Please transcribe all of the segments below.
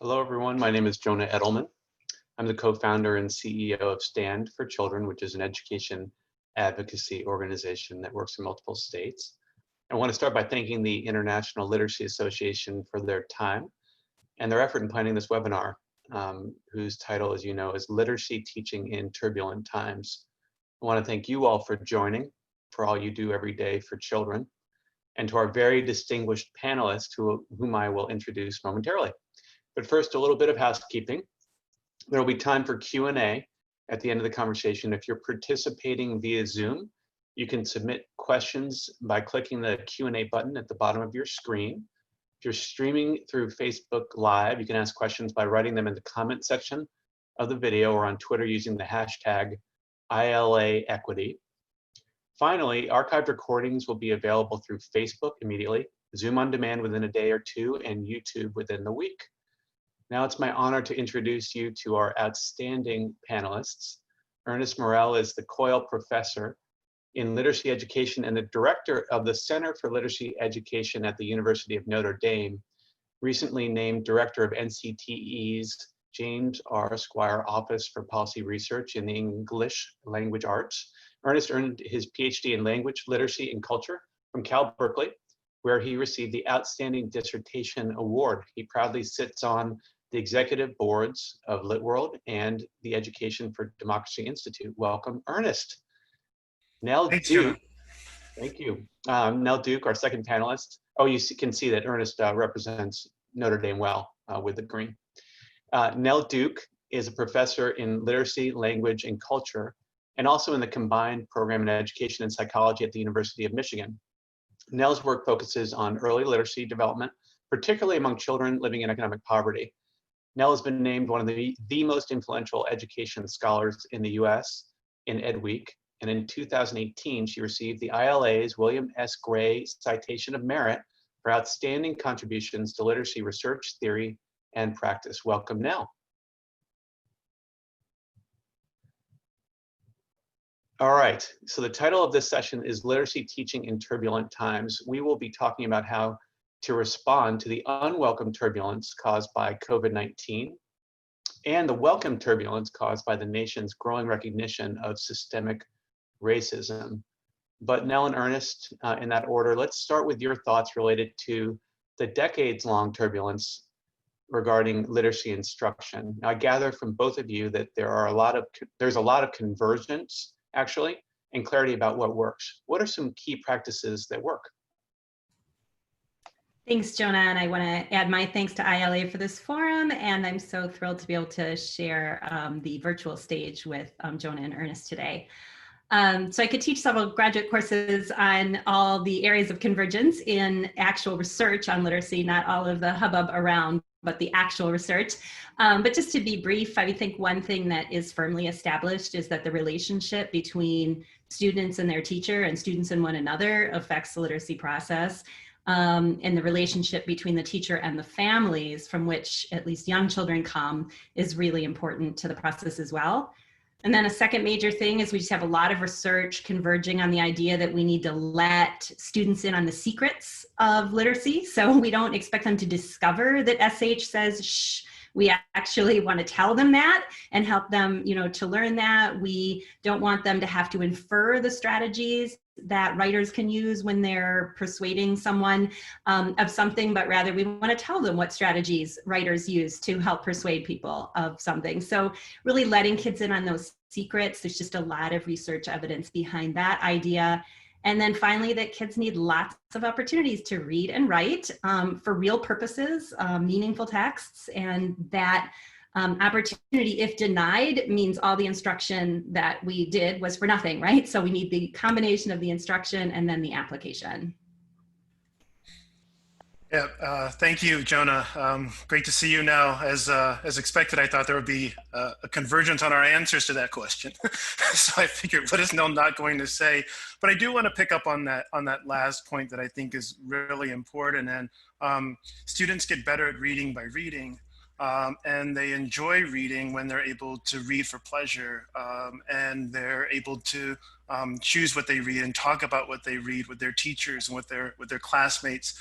Hello, everyone. My name is Jonah Edelman. I'm the co-founder and CEO of Stand for Children, which is an education advocacy organization that works in multiple states. I want to start by thanking the International Literacy Association for their time and their effort in planning this webinar, whose title, as you know, is Literacy Teaching in Turbulent Times. I want to thank you all for joining, for all you do every day for children, and to our very distinguished panelists whom I will introduce momentarily. But first, a little bit of housekeeping. There will be time for Q&A at the end of the conversation. If you're participating via Zoom, you can submit questions by clicking the Q&A button at the bottom of your screen. If you're streaming through Facebook Live, you can ask questions by writing them in the comment section of the video or on Twitter using the hashtag #ILAEquity. Finally, archived recordings will be available through Facebook immediately, Zoom on demand within a day or two, and YouTube within the week. Now it's my honor to introduce you to our outstanding panelists. Ernest Morrell is the Coyle Professor in Literacy Education and the Director of the Center for Literacy Education at the University of Notre Dame, recently named Director of NCTE's James R. Squire Office for Policy Research in the English Language Arts. Ernest earned his PhD in Language, Literacy, and Culture from Cal Berkeley, where he received the Outstanding Dissertation Award. He proudly sits on the executive boards of LitWorld and the Education for Democracy Institute. Welcome, Ernest. Nell Duke. Thank you. Nell Duke, our second panelist. Oh, you can see that Ernest represents Notre Dame well with the green. Nell Duke is a professor in literacy, language, and culture, and also in the combined program in education and psychology at the University of Michigan. Nell's work focuses on early literacy development, particularly among children living in economic poverty. Nell has been named one of the most influential education scholars in the US in Ed Week, and in 2018, she received the ILA's William S. Gray Citation of Merit for outstanding contributions to literacy research, theory, and practice. Welcome, Nell. All right, so the title of this session is Literacy Teaching in Turbulent Times. We will be talking about how to respond to the unwelcome turbulence caused by COVID-19 and the welcome turbulence caused by the nation's growing recognition of systemic racism. But Nell and Ernest, in that order, let's start with your thoughts related to the decades-long turbulence regarding literacy instruction. Now, I gather from both of you that there's a lot of convergence, actually, and clarity about what works. What are some key practices that work? Thanks, Jonah, and I want to add my thanks to ILA for this forum, and I'm so thrilled to be able to share the virtual stage with Jonah and Ernest today. So I could teach several graduate courses on all the areas of convergence in actual research on literacy, not all of the hubbub around, but the actual research. But just to be brief, I think one thing that is firmly established is that the relationship between students and their teacher and students and one another affects the literacy process. And the relationship between the teacher and the families from which at least young children come is really important to the process as well. And then a second major thing is we just have a lot of research converging on the idea that we need to let students in on the secrets of literacy. So we don't expect them to discover that SH says shh. We actually want to tell them that and help them, to learn that. We don't want them to have to infer the strategies that writers can use when they're persuading someone of something, but rather we want to tell them what strategies writers use to help persuade people of something. So really letting kids in on those secrets. There's just a lot of research evidence behind that idea. And then finally, that kids need lots of opportunities to read and write for real purposes, meaningful texts, and that opportunity, if denied, means all the instruction that we did was for nothing, right? So we need the combination of the instruction and then the application. Yeah, thank you, Jonah. Great to see you now. As expected, I thought there would be a convergence on our answers to that question. So I figured, what is Nell not going to say? But I do want to pick up on that last point that I think is really important. And students get better at reading by reading. And they enjoy reading when they're able to read for pleasure, and they're able to choose what they read and talk about what they read with their teachers and with their classmates.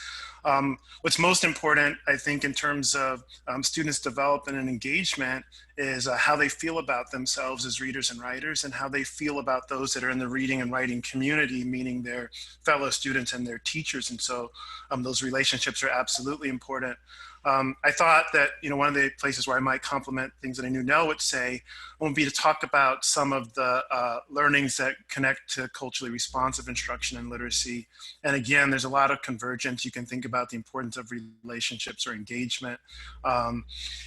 What's most important, I think, in terms of students' development and engagement is how they feel about themselves as readers and writers, and how they feel about those that are in the reading and writing community, meaning their fellow students and their teachers. And so those relationships are absolutely important. I thought that, one of the places where I might complement things that I knew Nell would say would be to talk about some of the learnings that connect to culturally responsive instruction and literacy. And again, there's a lot of convergence. You can think about the importance of relationships or engagement.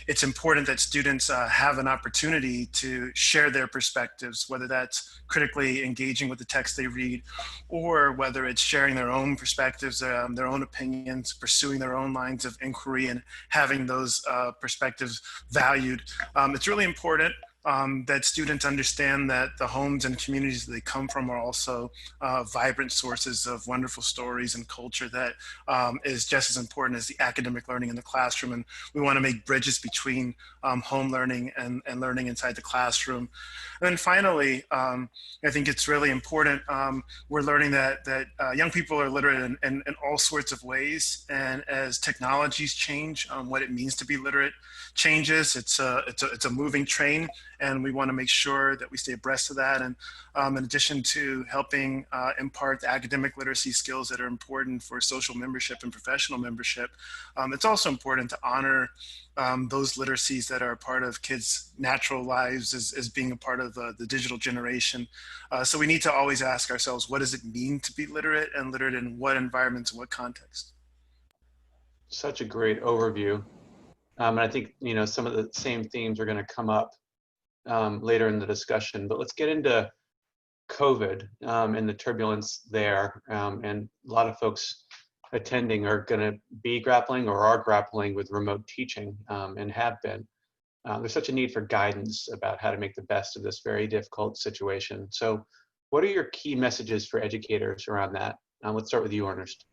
It's important that students have an opportunity to share their perspectives, whether that's critically engaging with the text they read, or whether it's sharing their own perspectives, their own opinions, pursuing their own lines of inquiry, and having those perspectives valued. It's really important that students understand that the homes and communities that they come from are also vibrant sources of wonderful stories and culture that is just as important as the academic learning in the classroom. And we want to make bridges between home learning and learning inside the classroom. And then finally, I think it's really important. We're learning that young people are literate in all sorts of ways. And as technologies change, what it means to be literate changes. It's a moving train, and we want to make sure that we stay abreast of that. And in addition to helping impart the academic literacy skills that are important for social membership and professional membership, it's also important to honor those literacies that are part of kids' natural lives as being a part of the digital generation. So we need to always ask ourselves, what does it mean to be literate, and literate in what environments and what context? Such a great overview. And I think, some of the same themes are going to come up later in the discussion, but let's get into COVID and the turbulence there. And a lot of folks attending are going to be grappling or are grappling with remote teaching and have been. There's such a need for guidance about how to make the best of this very difficult situation. So what are your key messages for educators around that? Let's start with you, Ernest.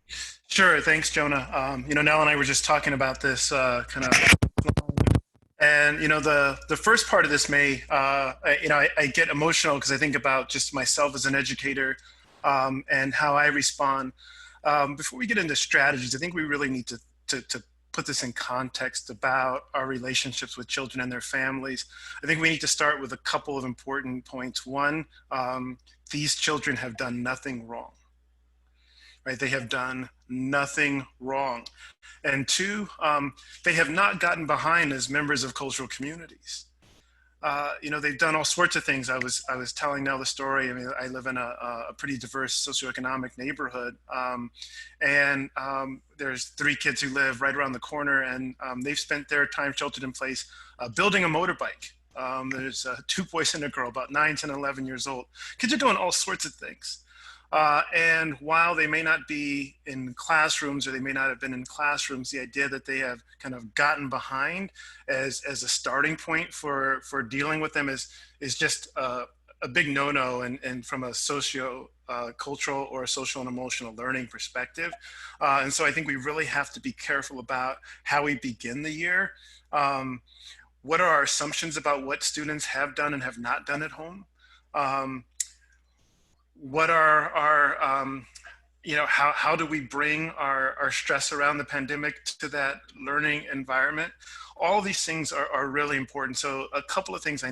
Sure, thanks, Jonah. Nell and I were just talking about this and the first part of this may, I get emotional because I think about just myself as an educator and how I respond. Before we get into strategies, I think we really need to put this in context about our relationships with children and their families. I think we need to start with a couple of important points. One, these children have done nothing wrong. Right? They have done nothing wrong. And two, they have not gotten behind as members of cultural communities. They've done all sorts of things. I was telling Nell the story. I mean, I live in a pretty diverse socioeconomic neighborhood, and there's 3 kids who live right around the corner, and they've spent their time sheltered in place building a motorbike. There's 2 boys and a girl, about 9, 10, 11 years old. Kids are doing all sorts of things. And while they may not be in classrooms, or they may not have been in classrooms, the idea that they have kind of gotten behind as a starting point for dealing with them is just a big no-no, and from a cultural or a social and emotional learning perspective. And so I think we really have to be careful about how we begin the year. What are our assumptions about what students have done and have not done at home? What are our, how do we bring our stress around the pandemic to that learning environment? All these things are really important. So a couple of things I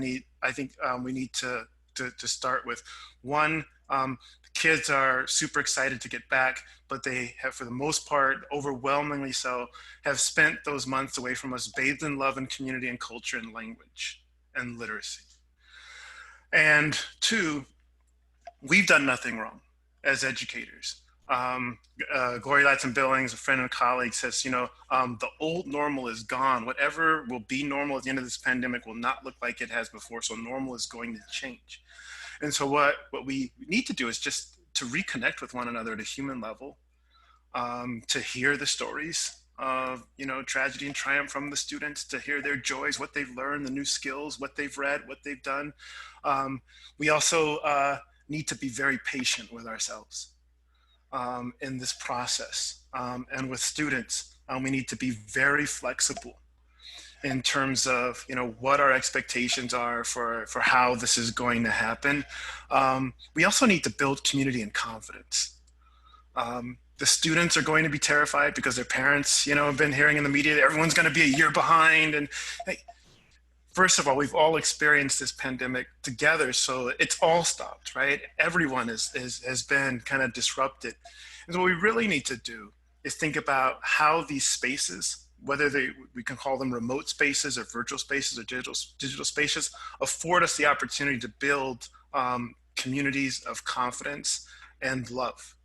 think we need to start with. One, the kids are super excited to get back, but they have, for the most part, overwhelmingly so, have spent those months away from us, bathed in love and community and culture and language and literacy. And two, we've done nothing wrong as educators. Gloria Latson-Billings, a friend and a colleague, says, the old normal is gone. Whatever will be normal at the end of this pandemic will not look like it has before. So normal is going to change. And so what we need to do is just to reconnect with one another at a human level, to hear the stories of, tragedy and triumph from the students, to hear their joys, what they've learned, the new skills, what they've read, what they've done. We also need to be very patient with ourselves in this process. And with students, we need to be very flexible in terms of, what our expectations are for how this is going to happen. We also need to build community and confidence. The students are going to be terrified because their parents, have been hearing in the media that everyone's going to be a year behind. And hey, first of all, we've all experienced this pandemic together, so it's all stopped, right? Everyone has been kind of disrupted. And so what we really need to do is think about how these spaces, whether we can call them remote spaces or virtual spaces or digital spaces, afford us the opportunity to build communities of confidence and love.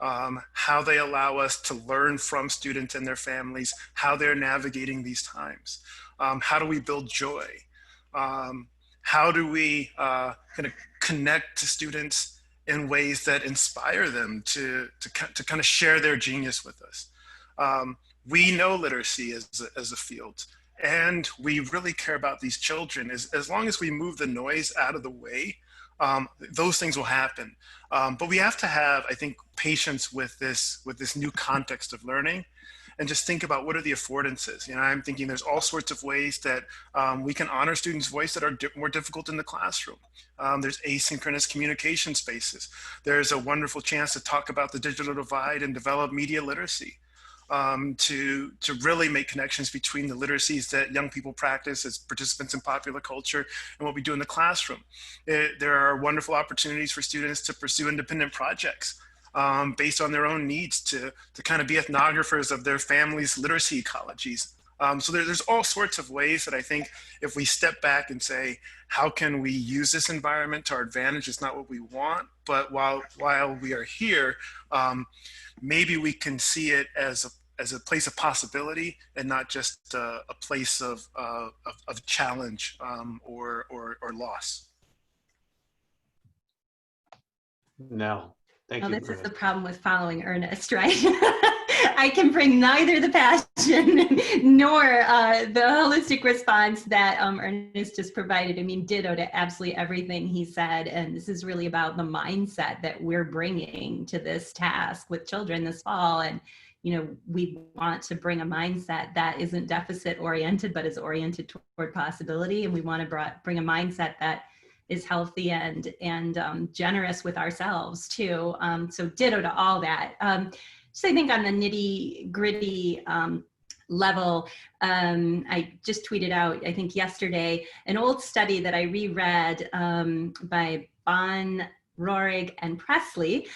How they allow us to learn from students and their families, how they're navigating these times. How do we build joy? How do we kind of connect to students in ways that inspire them to kind of share their genius with us? We know literacy as a field, and we really care about these children. As long as we move the noise out of the way, those things will happen. But we have to have, I think, patience with this new context of learning, and just think about what are the affordances. I'm thinking there's all sorts of ways that we can honor students' voice that are more difficult in the classroom. There's asynchronous communication spaces. There's a wonderful chance to talk about the digital divide and develop media literacy. To really make connections between the literacies that young people practice as participants in popular culture and what we do in the classroom. There are wonderful opportunities for students to pursue independent projects based on their own needs, to kind of be ethnographers of their family's literacy ecologies. So there's all sorts of ways that I think if we step back and say, how can we use this environment to our advantage? It's not what we want, but while we are here, maybe we can see it as a place of possibility and not just a place of challenge or loss. No, thank you. This is the problem with following Ernest, right? I can bring neither the passion nor the holistic response that Ernest just provided. I mean, ditto to absolutely everything he said. And this is really about the mindset that we're bringing to this task with children this fall. And we want to bring a mindset that isn't deficit oriented, but is oriented toward possibility. And we want to bring a mindset that is healthy and generous with ourselves too. So ditto to all that. So I think on the nitty gritty level, I just tweeted out, I think yesterday, an old study that I reread by Bon, Rohrig, and Presley,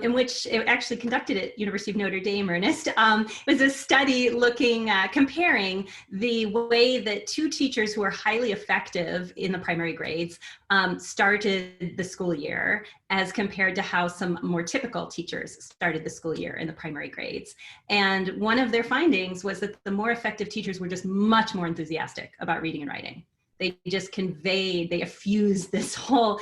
in which it actually conducted at University of Notre Dame, Ernest. It was a study looking, comparing the way that two teachers who were highly effective in the primary grades started the school year as compared to how some more typical teachers started the school year in the primary grades. And one of their findings was that the more effective teachers were just much more enthusiastic about reading and writing. They just conveyed, they effused this whole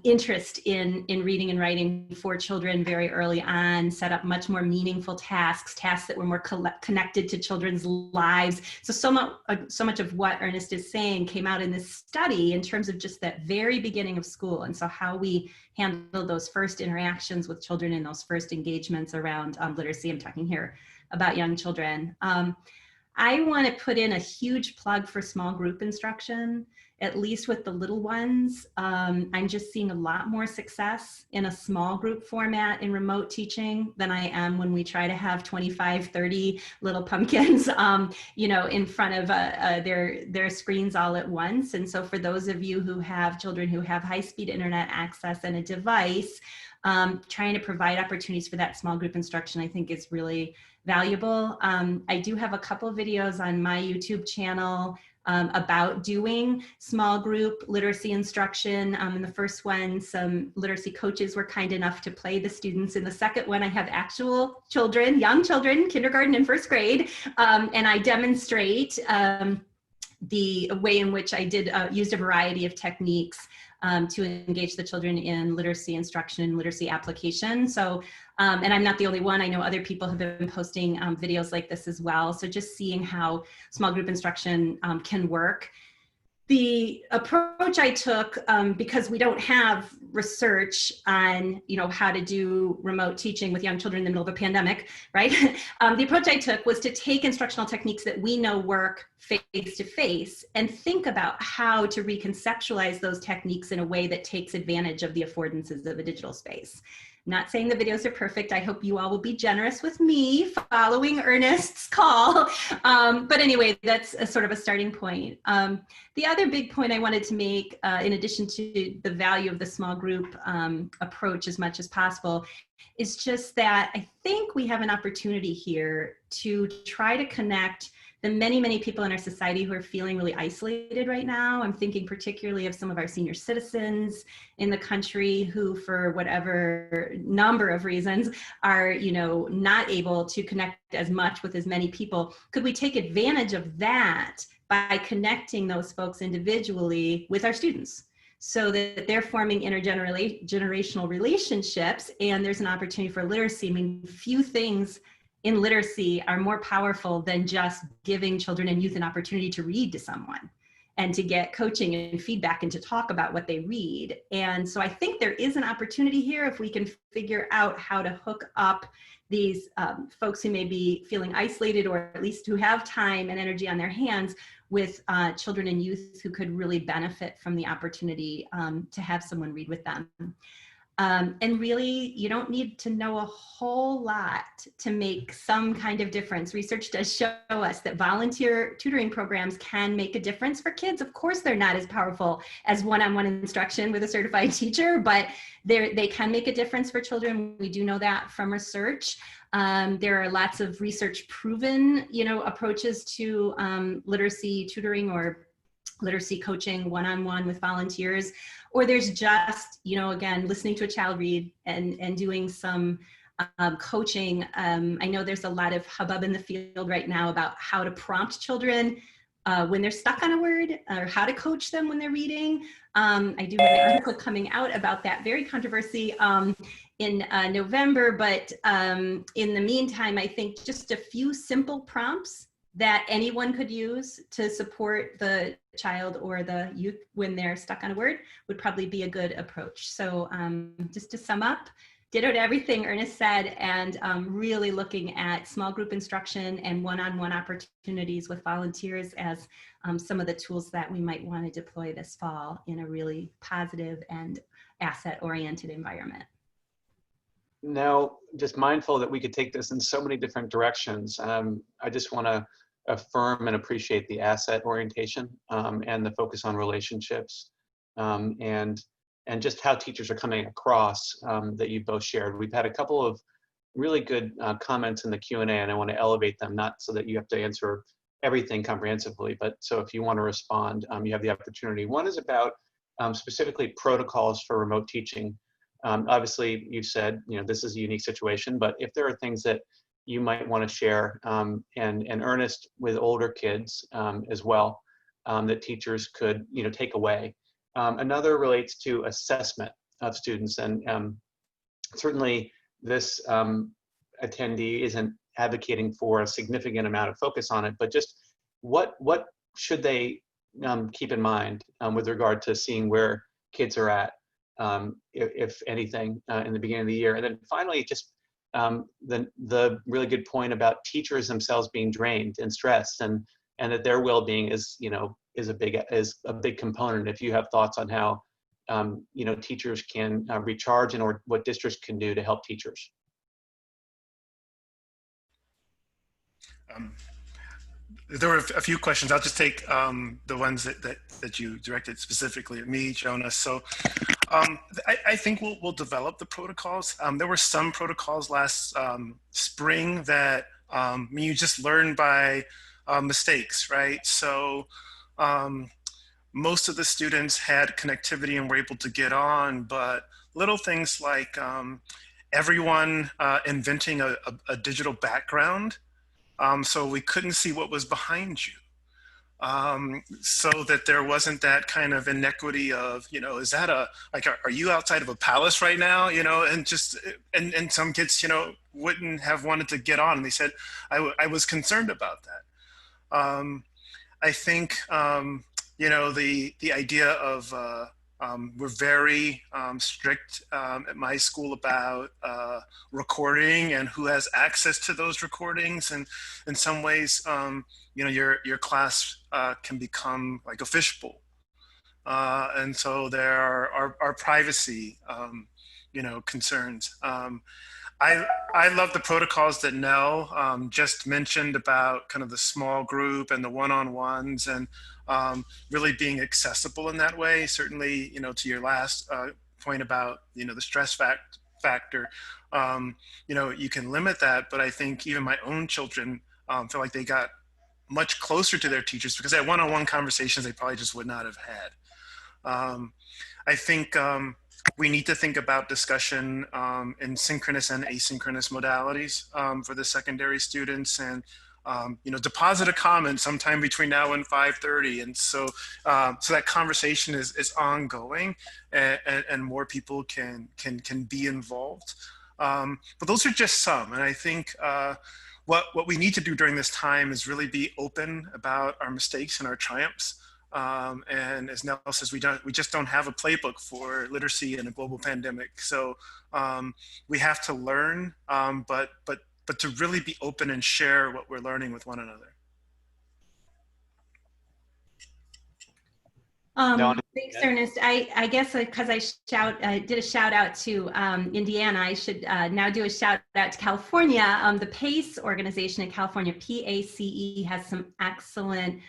interest in reading and writing for children very early on, set up much more meaningful tasks that were more connected to children's lives. So much of what Ernest is saying came out in this study in terms of just that very beginning of school. And so how we handle those first interactions with children and those first engagements around literacy. I'm talking here about young children. I want to put in a huge plug for small group instruction, at least with the little ones. I'm just seeing a lot more success in a small group format in remote teaching than I am when we try to have 25, 30 little pumpkins, in front of their screens all at once. And so for those of you who have children who have high-speed internet access and a device, trying to provide opportunities for that small group instruction, I think is really valuable. I do have a couple of videos on my YouTube channel about doing small group literacy instruction. In the first one, some literacy coaches were kind enough to play the students. In the second one, I have actual children, young children, kindergarten and first grade, and I demonstrate the way in which I did used a variety of techniques to engage the children in literacy instruction and literacy application. So, and I'm not the only one. I know other people have been posting videos like this as well. So just seeing how small group instruction can work. The approach I took, because we don't have research on, how to do remote teaching with young children in the middle of a pandemic, right? The approach I took was to take instructional techniques that we know work face-to-face and think about how to reconceptualize those techniques in a way that takes advantage of the affordances of a digital space. Not saying the videos are perfect. I hope you all will be generous with me following Ernest's call. But anyway, that's a sort of a starting point. The other big point I wanted to make, in addition to the value of the small group approach as much as possible, is just that I think we have an opportunity here to try to connect the many, many people in our society who are feeling really isolated right now. I'm thinking particularly of some of our senior citizens in the country who, for whatever number of reasons, are, not able to connect as much with as many people. Could we take advantage of that by connecting those folks individually with our students, so that they're forming intergenerational relationships, and there's an opportunity for literacy? I mean, few things in literacy are more powerful than just giving children and youth an opportunity to read to someone and to get coaching and feedback and to talk about what they read. And so I think there is an opportunity here if we can figure out how to hook up these folks who may be feeling isolated, or at least who have time and energy on their hands, with children and youth who could really benefit from the opportunity to have someone read with them. And really, you don't need to know a whole lot to make some kind of difference. Research does show us that volunteer tutoring programs can make a difference for kids. Of course, they're not as powerful as one-on-one instruction with a certified teacher, but they can make a difference for children. We do know that from research. There are lots of research proven, approaches to literacy tutoring or literacy coaching one-on-one with volunteers. Or there's just, again, listening to a child read and doing some coaching. I know there's a lot of hubbub in the field right now about how to prompt children when they're stuck on a word, or how to coach them when they're reading. I do have an article coming out about that very controversy in November, but in the meantime, I think just a few simple prompts that anyone could use to support the child or the youth when they're stuck on a word would probably be a good approach. So just to sum up, ditto to everything Ernest said, and really looking at small group instruction and one-on-one opportunities with volunteers as some of the tools that we might want to deploy this fall in a really positive and asset-oriented environment. Now, just mindful that we could take this in so many different directions, I just want to affirm and appreciate the asset orientation and the focus on relationships, and just how teachers are coming across that you both shared. We've had a couple of really good comments in the Q&A, and I want to elevate them, not so that you have to answer everything comprehensively, but so if you want to respond, you have the opportunity. One is about specifically protocols for remote teaching. Obviously, you said, this is a unique situation, but if there are things that you might want to share, and Ernest, with older kids as well, that teachers could take away. Another relates to assessment of students, and certainly this attendee isn't advocating for a significant amount of focus on it, but just what should they keep in mind with regard to seeing where kids are at, if anything, in the beginning of the year. And then finally, just the really good point about teachers themselves being drained and stressed, and that their well-being is a big component. If you have thoughts on how teachers can recharge, and or what districts can do to help teachers. There were a few questions. I'll just take the ones that you directed specifically at me, Jonah. So I think we'll develop the protocols. There were some protocols last spring that you just learn by mistakes, right? So most of the students had connectivity and were able to get on, but little things like everyone inventing a digital background, so we couldn't see what was behind you. So that there wasn't that kind of inequity of, is that are you outside of a palace right now? And and some kids, wouldn't have wanted to get on. And they said, I was concerned about that. I think, the idea of, we're very strict at my school about recording and who has access to those recordings. And in some ways, your class can become like a fishbowl. And so there are privacy, concerns. I love the protocols that Nell just mentioned about kind of the small group and the one-on-ones, and really being accessible in that way. Certainly, to your last point about, the stress factor, you can limit that, but I think even my own children feel like they got much closer to their teachers because they had one-on-one conversations they probably just would not have had. I think we need to think about discussion in synchronous and asynchronous modalities for the secondary students, and deposit a comment sometime between now and 5:30, and so that conversation is ongoing, and more people can be involved. But those are just some, and I think what we need to do during this time is really be open about our mistakes and our triumphs. And as Nell says, we just don't have a playbook for literacy in a global pandemic. So we have to learn, but to really be open and share what we're learning with one another. Thanks, Ernest. I guess because I did a shout out to Indiana, I should now do a shout out to California. The PACE organization in California, PACE, has some excellent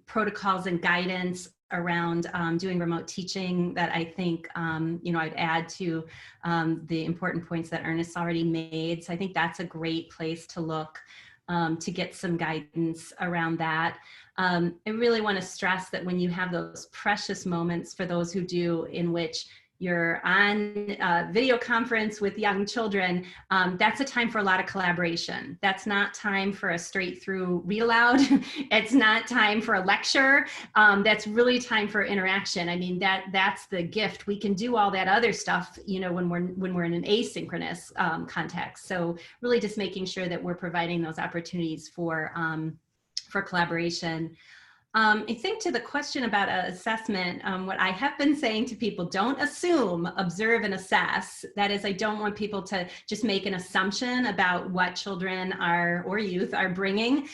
protocols and guidance around doing remote teaching that I think, I'd add to the important points that Ernest already made. So I think that's a great place to look to get some guidance around that. I really want to stress that when you have those precious moments, for those who do, in which you're on video conference with young children, that's a time for a lot of collaboration. That's not time for a straight through read aloud. It's not time for a lecture. That's really time for interaction. I mean, that's the gift. We can do all that other stuff, when we're in an asynchronous context. So really just making sure that we're providing those opportunities for collaboration. I think to the question about assessment, what I have been saying to people, don't assume, observe and assess. That is, I don't want people to just make an assumption about what children or youth are bringing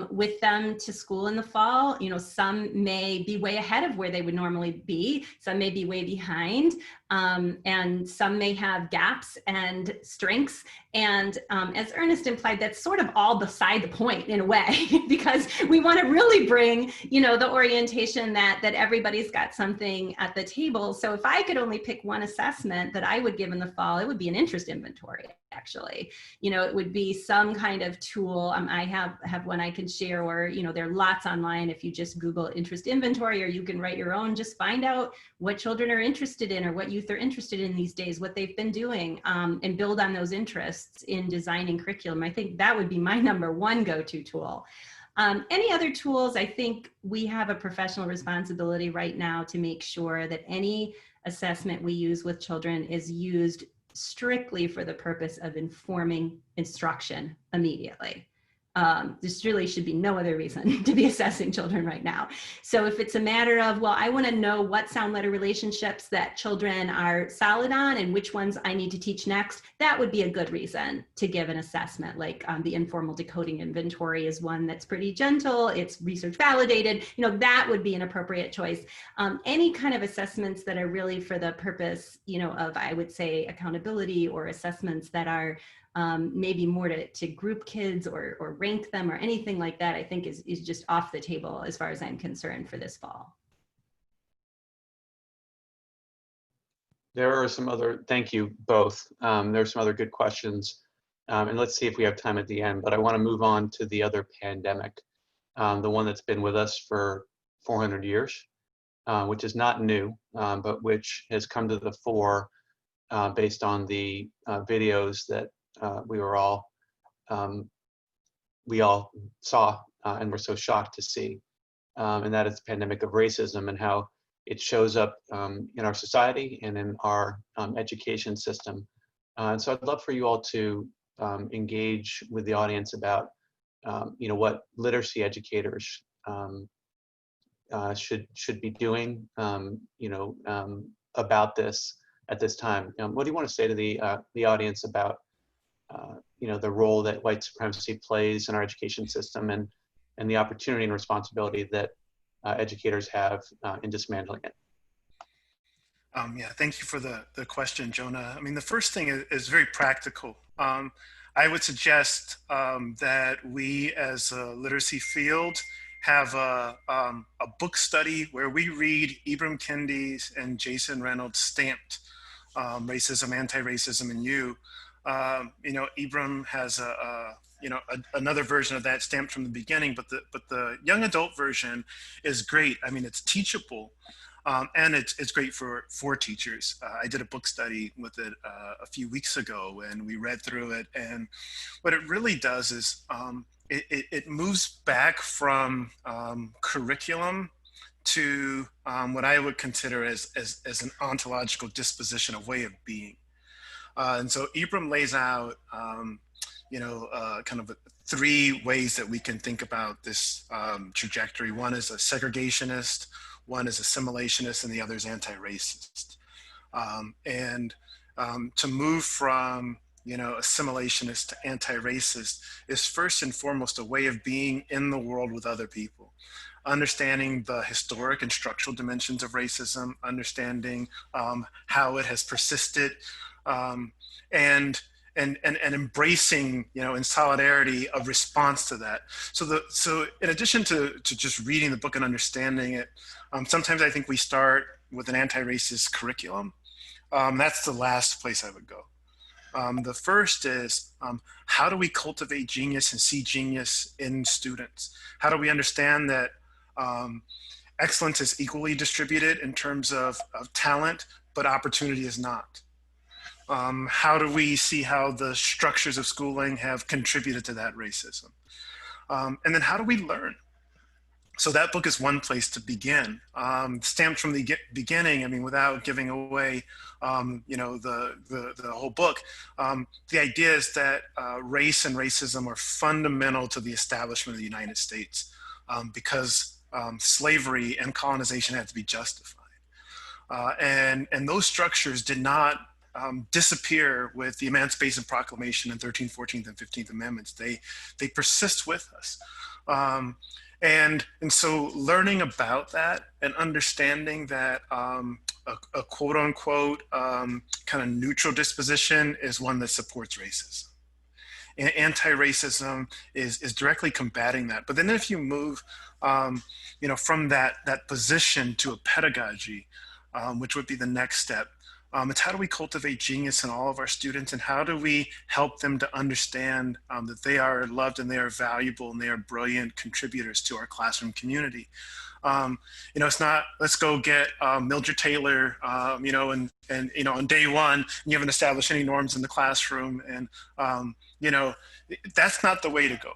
with them to school in the fall. Some may be way ahead of where they would normally be. Some may be way behind. And some may have gaps and strengths. And as Ernest implied, that's sort of all beside the point in a way, because we want to really bring, the orientation that everybody's got something at the table. So if I could only pick one assessment that I would give in the fall, it would be an interest inventory, actually. It would be some kind of tool. I have one I can share, or, there are lots online. If you just Google interest inventory, or you can write your own, just find out what children are interested in or what youth are interested in these days, what they've been doing, and build on those interests in designing curriculum. I think that would be my number one go-to tool. Any other tools? I think we have a professional responsibility right now to make sure that any assessment we use with children is used strictly for the purpose of informing instruction immediately. This really should be no other reason to be assessing children right now. So if it's a matter of, well, I want to know what sound letter relationships that children are solid on and which ones I need to teach next, that would be a good reason to give an assessment. Like the informal decoding inventory is one that's pretty gentle, it's research validated, that would be an appropriate choice. Any kind of assessments that are really for the purpose, of, I would say, accountability, or assessments that are maybe more to group kids or rank them or anything like that, I think is just off the table as far as I'm concerned for this fall. There are some other, thank you both. There are some other good questions, and let's see if we have time at the end, but I want to move on to the other pandemic, the one that's been with us for 400 years, which is not new, but which has come to the fore based on the videos that we all saw and were so shocked to see, and that is the pandemic of racism and how it shows up in our society and in our education system. And so I'd love for you all to engage with the audience about what literacy educators should be doing about this at this time. What do you want to say to the audience about the role that white supremacy plays in our education system, and the opportunity and responsibility that educators have in dismantling it? Yeah, thank you for the question, Jonah. I mean, the first thing is very practical. I would suggest that we as a literacy field have a book study where we read Ibram Kendi's and Jason Reynolds' Stamped, Racism, Anti-Racism, and You. You know, Ibram has another version of that, Stamped from the Beginning, but the young adult version is great. I mean, it's teachable. And it's great for teachers. I did a book study with it a few weeks ago, and we read through it. And what it really does is it moves back from curriculum to what I would consider as an ontological disposition, a way of being. And so Ibram lays out, kind of three ways that we can think about this trajectory. One is a segregationist, one is assimilationist, and the other is anti-racist. To move from, assimilationist to anti-racist is first and foremost a way of being in the world with other people, understanding the historic and structural dimensions of racism, understanding how it has persisted, and embracing, in solidarity, a response to that. So in addition to just reading the book and understanding it, sometimes I think we start with an anti-racist curriculum. That's the last place I would go. The first is, how do we cultivate genius and see genius in students? How do we understand that excellence is equally distributed in terms of talent, but opportunity is not? How do we see how the structures of schooling have contributed to that racism? And then how do we learn? So that book is one place to begin. Stamped from the beginning, I mean, without giving away, the whole book, the idea is that race and racism are fundamental to the establishment of the United States because slavery and colonization had to be justified. And those structures did not disappear with the Emancipation Proclamation and 13th, 14th, and 15th Amendments. They persist with us. And so learning about that and understanding that a quote unquote kind of neutral disposition is one that supports racism. And anti-racism is directly combating that. But then if you move, from that position to a pedagogy, which would be the next step, it's how do we cultivate genius in all of our students, and how do we help them to understand that they are loved and they are valuable and they are brilliant contributors to our classroom community. It's not, let's go get Mildred Taylor, and on day one, and you haven't established any norms in the classroom. And, that's not the way to go.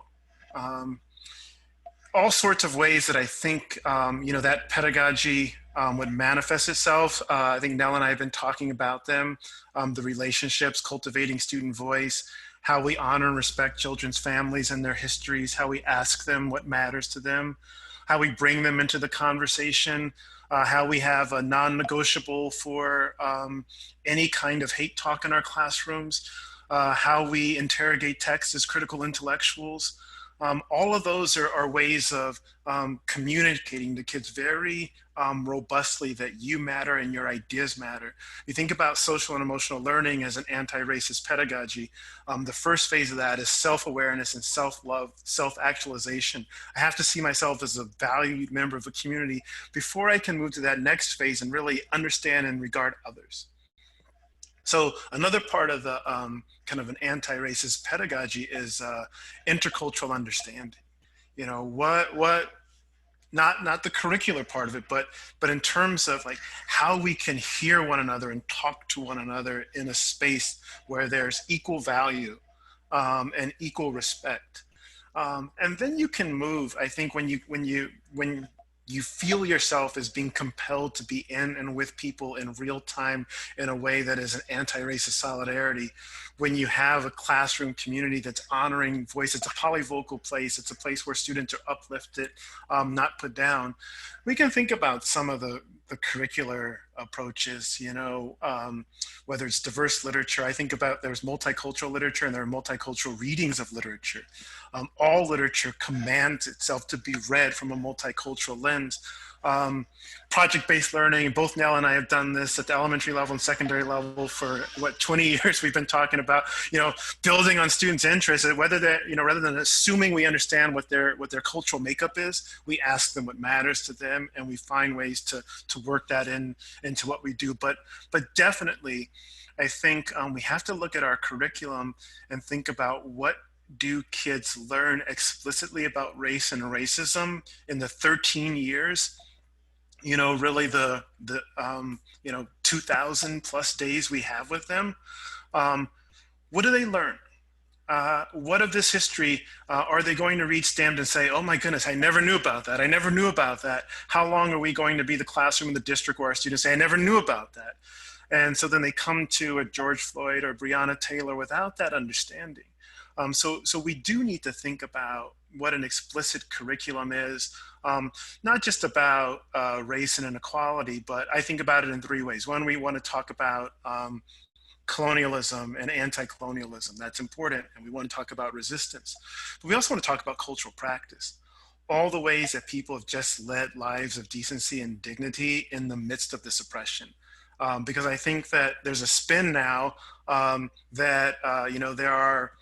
All sorts of ways that I think, that pedagogy would manifest itself. I think Nell and I have been talking about them, the relationships, cultivating student voice, how we honor and respect children's families and their histories, how we ask them what matters to them, how we bring them into the conversation, how we have a non-negotiable for any kind of hate talk in our classrooms, how we interrogate text as critical intellectuals. All of those are ways of communicating to kids very robustly that you matter and your ideas matter. You think about social and emotional learning as an anti-racist pedagogy. The first phase of that is self-awareness and self-love, self-actualization. I have to see myself as a valued member of a community before I can move to that next phase and really understand and regard others. So another part of the kind of an anti-racist pedagogy is intercultural understanding. Not the curricular part of it, but in terms of like how we can hear one another and talk to one another in a space where there's equal value and equal respect. And then you can move, I think, when you feel yourself as being compelled to be in and with people in real time in a way that is an anti-racist solidarity. When you have a classroom community that's honoring voice, it's a polyvocal place, it's a place where students are uplifted, not put down. We can think about some of the curricular approaches, whether it's diverse literature. I think about there's multicultural literature and there are multicultural readings of literature. All literature commands itself to be read from a multicultural lens. project-based learning. Both Nell and I have done this at the elementary level and secondary level for 20 years. We've been talking about, building on students' interests, whether they're, rather than assuming we understand what their cultural makeup is, we ask them what matters to them, and we find ways to work that into what we do. But definitely, I think we have to look at our curriculum and think about what do kids learn explicitly about race and racism in the 13 years, really the 2,000 plus days we have with them. What do they learn? What of this history are they going to read stamped and say, oh my goodness, I never knew about that. I never knew about that. How long are we going to be the classroom in the district where our students say, I never knew about that. And so then they come to a George Floyd or Breonna Taylor without that understanding. So we do need to think about what an explicit curriculum is, not just about race and inequality, but I think about it in three ways. One, we want to talk about colonialism and anti-colonialism. That's important. And we want to talk about resistance. But we also want to talk about cultural practice. All the ways that people have just led lives of decency and dignity in the midst of this oppression. Because I think that there's a spin now that, there are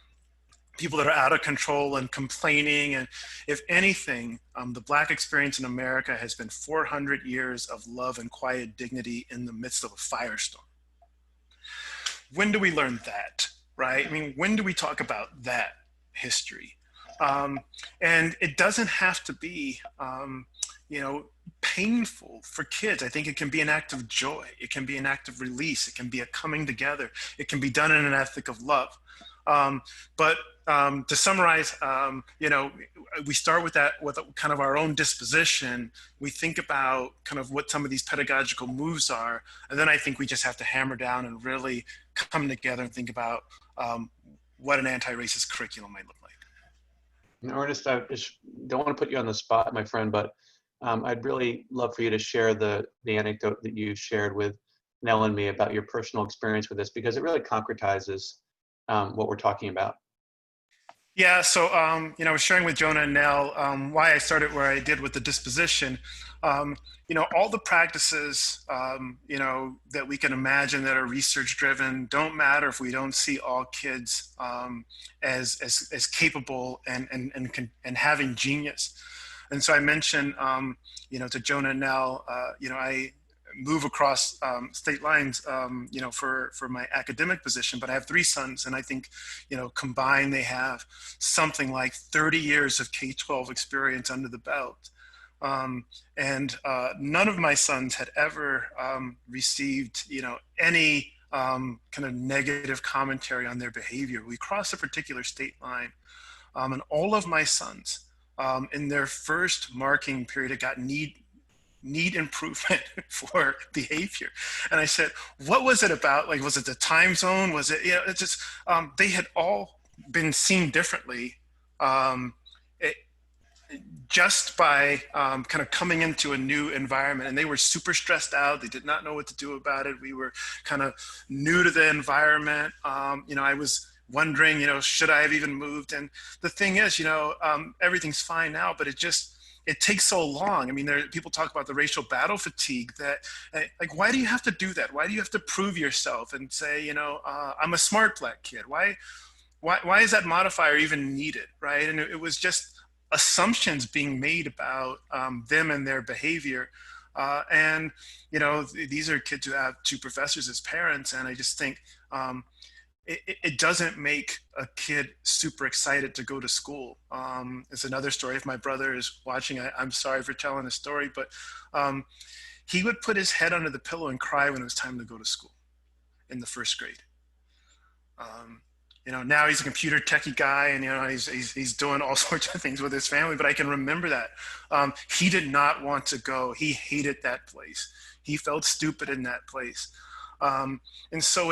people that are out of control and complaining. And if anything, the Black experience in America has been 400 years of love and quiet dignity in the midst of a firestorm. When do we learn that, right? I mean, when do we talk about that history? And it doesn't have to be, painful for kids. I think it can be an act of joy. It can be an act of release. It can be a coming together. It can be done in an ethic of love. But to summarize, we start with that, with kind of our own disposition. We think about kind of what some of these pedagogical moves are. And then I think we just have to hammer down and really come together and think about what an anti-racist curriculum might look like. Ernest, I just don't want to put you on the spot, my friend, but I'd really love for you to share the anecdote that you shared with Nell and me about your personal experience with this, because it really concretizes what we're talking about. Yeah, so, I was sharing with Jonah and Nell why I started where I did with the disposition. All the practices, that we can imagine that are research driven don't matter if we don't see all kids as capable and having genius. And so I mentioned, to Jonah and Nell, I move across state lines, for my academic position, but I have 3 sons, and I think, combined they have something like 30 years of K-12 experience under the belt. And none of my sons had ever received, any kind of negative commentary on their behavior. We crossed a particular state line, and all of my sons, in their first marking period, it got need improvement for behavior. And I said, what was it about? Like, was it the time zone? Was it, it's just, they had all been seen differently just by kind of coming into a new environment. And they were super stressed out. They did not know what to do about it. We were kind of new to the environment. I was wondering, should I have even moved? And the thing is, everything's fine now, but it takes so long. I mean, people talk about the racial battle fatigue that, like, why do you have to do that? Why do you have to prove yourself and say, I'm a smart Black kid? Why is that modifier even needed, right? And it was just assumptions being made about them and their behavior. And, these are kids who have 2 professors as parents. And I just think, it doesn't make a kid super excited to go to school. It's another story. If my brother is watching, I'm sorry for telling the story, but he would put his head under the pillow and cry when it was time to go to school in the 1st grade. Now he's a computer techie guy, and he's doing all sorts of things with his family. But I can remember that he did not want to go. He hated that place. He felt stupid in that place. And so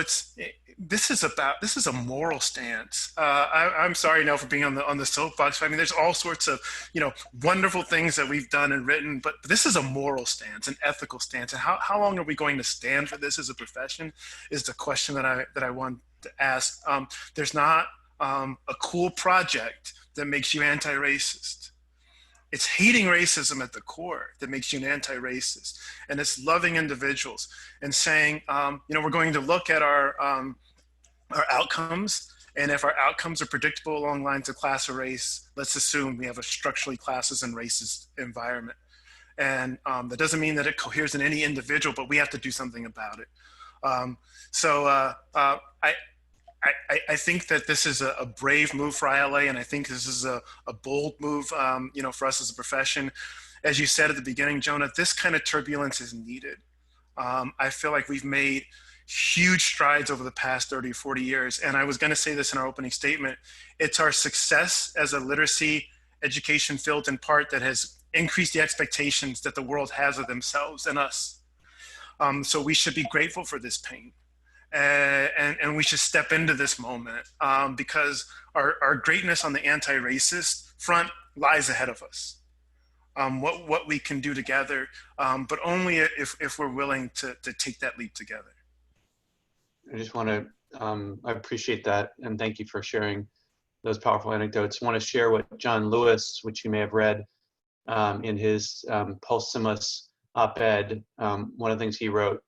this is a moral stance. I'm sorry, Nell, for being on the soapbox. I mean, there's all sorts of, wonderful things that we've done and written, but this is a moral stance, an ethical stance. And how long are we going to stand for this as a profession is the question that I want to ask. There's not a cool project that makes you anti-racist. It's hating racism at the core that makes you an anti-racist, and it's loving individuals and saying, we're going to look at our outcomes, and if our outcomes are predictable along lines of class or race, let's assume we have a structurally classist and racist environment. And that doesn't mean that it coheres in any individual, but we have to do something about it. I think that this is a brave move for ILA, and I think this is a bold move, for us as a profession. As you said at the beginning, Jonah, this kind of turbulence is needed. I feel like we've made huge strides over the past 30 or 40 years. And I was going to say this in our opening statement. It's our success as a literacy education field in part that has increased the expectations that the world has of themselves and us. So we should be grateful for this pain. And we should step into this moment because our greatness on the anti-racist front lies ahead of us. What we can do together, but only if we're willing to take that leap together. I just want to, I appreciate that, and thank you for sharing those powerful anecdotes. I want to share what John Lewis, which you may have read in his posthumous op-ed, one of the things he wrote,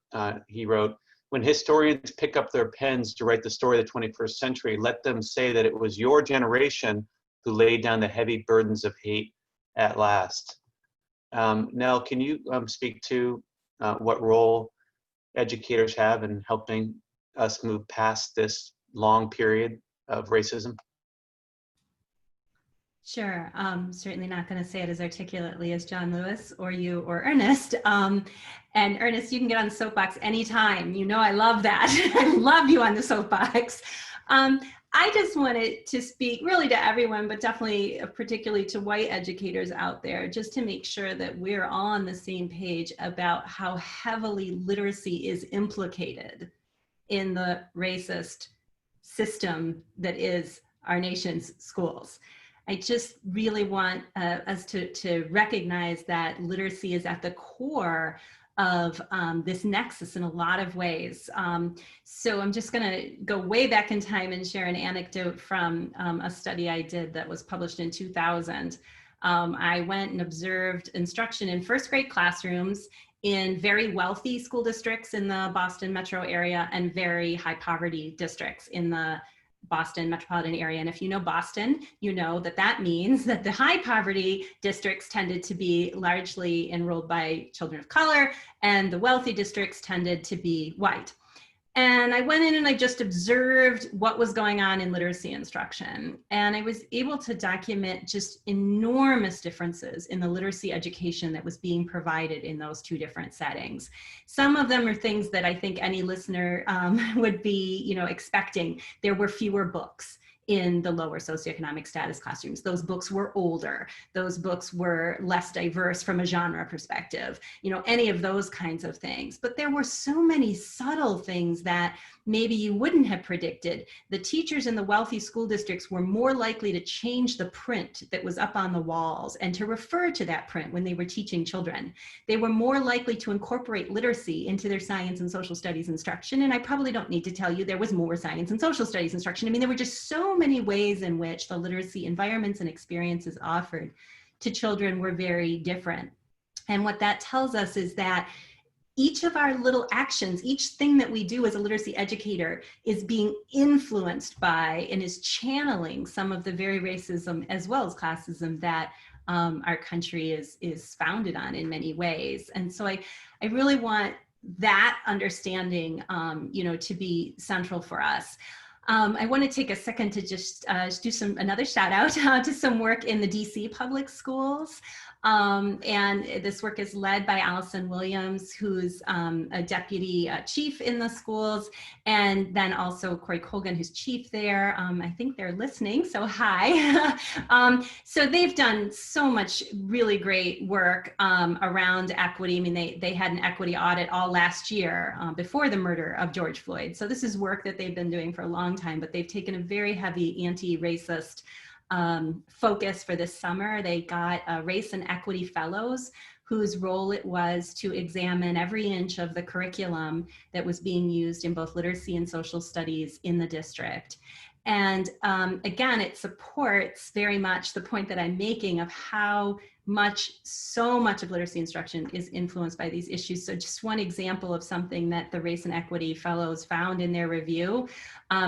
when historians pick up their pens to write the story of the 21st century, let them say that it was your generation who laid down the heavy burdens of hate at last. Nell, can you speak to what role educators have in helping us move past this long period of racism? Sure. Certainly not going to say it as articulately as John Lewis or you or Ernest. And Ernest, you can get on the soapbox anytime. You know I love that. I love you on the soapbox. I just wanted to speak really to everyone, but definitely particularly to white educators out there, just to make sure that we're on the same page about how heavily literacy is implicated in the racist system that is our nation's schools. I just really want us to recognize that literacy is at the core of this nexus in a lot of ways. So I'm just gonna go way back in time and share an anecdote from a study I did that was published in 2000. I went and observed instruction in first grade classrooms in very wealthy school districts in the Boston metro area and very high poverty districts in the Boston metropolitan area. And if you know Boston, you know that that means that the high poverty districts tended to be largely enrolled by children of color, and the wealthy districts tended to be white. And I went in and I just observed what was going on in literacy instruction. And I was able to document just enormous differences in the literacy education that was being provided in those two different settings. Some of them are things that I think any listener would be, expecting. There were fewer books in the lower socioeconomic status classrooms. Those books were older. Those books were less diverse from a genre perspective, any of those kinds of things. But there were so many subtle things that maybe you wouldn't have predicted. The teachers in the wealthy school districts were more likely to change the print that was up on the walls and to refer to that print when they were teaching children. They were more likely to incorporate literacy into their science and social studies instruction. And I probably don't need to tell you there was more science and social studies instruction. I mean, there were just so many ways in which the literacy environments and experiences offered to children were very different. And what that tells us is that each of our little actions, each thing that we do as a literacy educator is being influenced by and is channeling some of the very racism as well as classism that our country is founded on in many ways. And so I really want that understanding, to be central for us. I want to take a second to just do another shout out to some work in the DC public schools. And this work is led by Allison Williams, who's a deputy chief in the schools, and then also Corey Colgan, who's chief there. I think they're listening, so hi. So they've done so much really great work around equity. I mean, they had an equity audit all last year before the murder of George Floyd. So this is work that they've been doing for a long time, but they've taken a very heavy anti-racist focus for this summer. They got race and equity fellows whose role it was to examine every inch of the curriculum that was being used in both literacy and social studies in the district. And again, it supports very much the point that I'm making of how so much of literacy instruction is influenced by these issues. So just one example of something that the Race and Equity Fellows found in their review,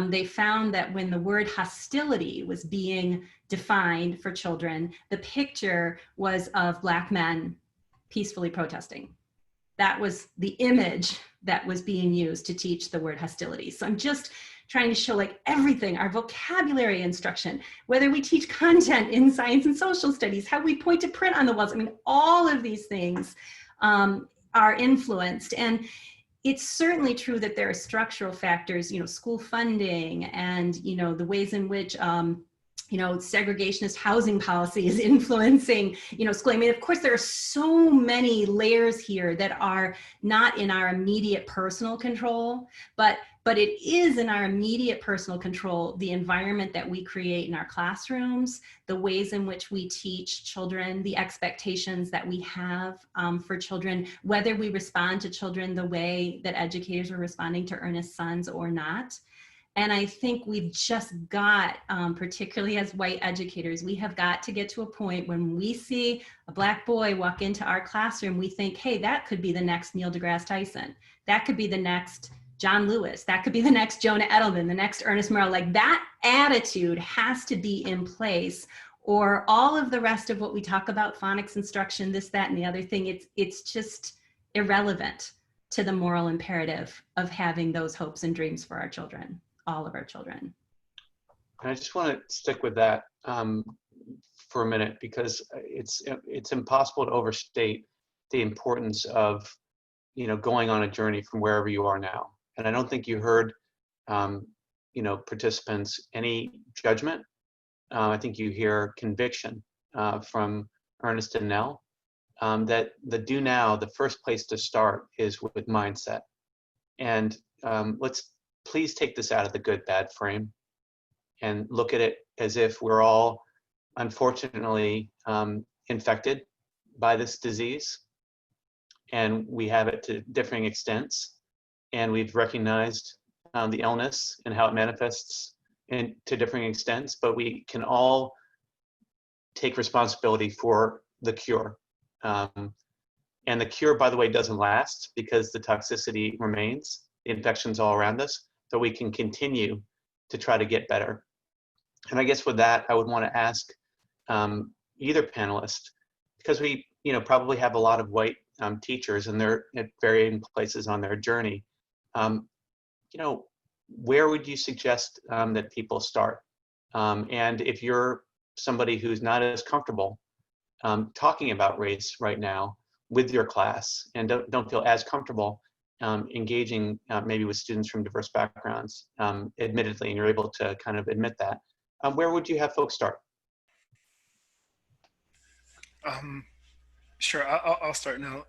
they found that when the word hostility was being defined for children, the picture was of Black men peacefully protesting. That was the image that was being used to teach the word hostility. So I'm just trying to show like everything, our vocabulary instruction, whether we teach content in science and social studies, how we point to print on the walls. I mean, all of these things are influenced. And it's certainly true that there are structural factors, school funding and, the ways in which segregationist housing policy is influencing, school. I mean, of course, there are so many layers here that are not in our immediate personal control, but it is in our immediate personal control, the environment that we create in our classrooms, the ways in which we teach children, the expectations that we have for children, whether we respond to children the way that educators are responding to Ernest's sons or not. And I think we've just got, particularly as white educators, we have got to get to a point when we see a Black boy walk into our classroom, we think, hey, that could be the next Neil deGrasse Tyson. That could be the next John Lewis. That could be the next Jonah Edelman, the next Ernest Morrell. Like, that attitude has to be in place, or all of the rest of what we talk about, phonics instruction, this, that, and the other thing, it's just irrelevant to the moral imperative of having those hopes and dreams for our children. All of our children. I just want to stick with that for a minute, because it's impossible to overstate the importance of going on a journey from wherever you are now. And I don't think you heard participants any judgment. I think you hear conviction from Ernest and Nell, that the do now, the first place to start is with mindset. And let's please take this out of the good bad frame and look at it as if we're all unfortunately infected by this disease, and we have it to differing extents, and we've recognized the illness and how it manifests to differing extents, but we can all take responsibility for the cure. And the cure, by the way, doesn't last, because the toxicity remains, the infection's all around us, so we can continue to try to get better. And I guess with that, I would want to ask either panelist, because we probably have a lot of white teachers, and they're at varying places on their journey. Where would you suggest that people start? And if you're somebody who's not as comfortable talking about race right now with your class, and don't feel as comfortable engaging maybe with students from diverse backgrounds, admittedly, and you're able to kind of admit that, where would you have folks start? Sure, I'll start now.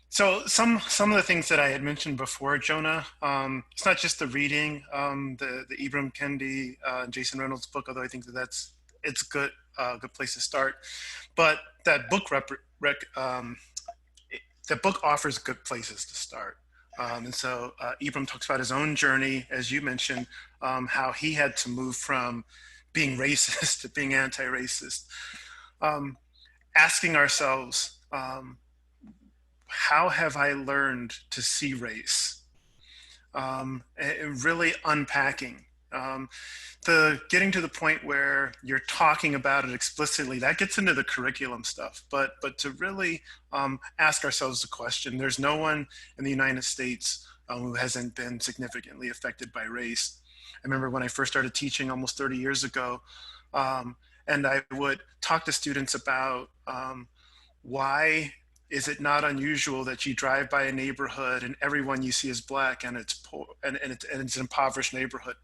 So some of the things that I had mentioned before, Jonah, it's not just the reading, the Ibram Kendi, Jason Reynolds book, although I think it's good place to start, but that book the book offers good places to start. And so Ibram talks about his own journey, as you mentioned, how he had to move from being racist to being anti-racist. Asking ourselves, how have I learned to see race? And really unpacking. Getting to the point where you're talking about it explicitly, that gets into the curriculum stuff, but to really ask ourselves the question. There's no one in the United States who hasn't been significantly affected by race. I remember when I first started teaching almost 30 years ago, and I would talk to students about why is it not unusual that you drive by a neighborhood and everyone you see is Black, and it's poor, and it's an impoverished neighborhood,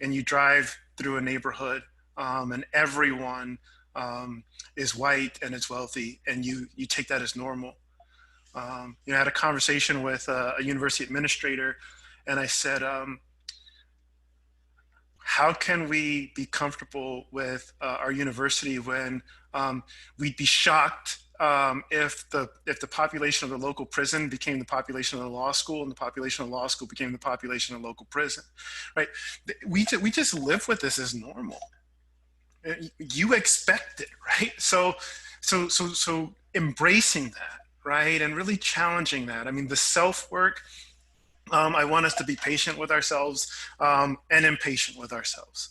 and you drive through a neighborhood and everyone is white and it's wealthy, and you take that as normal. I had a conversation with a university administrator, and I said, how can we be comfortable with our university when we'd be shocked if the population of the local prison became the population of the law school, and the population of the law school became the population of the local prison, right? We just live with this as normal. You expect it, right? So embracing that, right, and really challenging that. I mean, the self-work. I want us to be patient with ourselves and impatient with ourselves.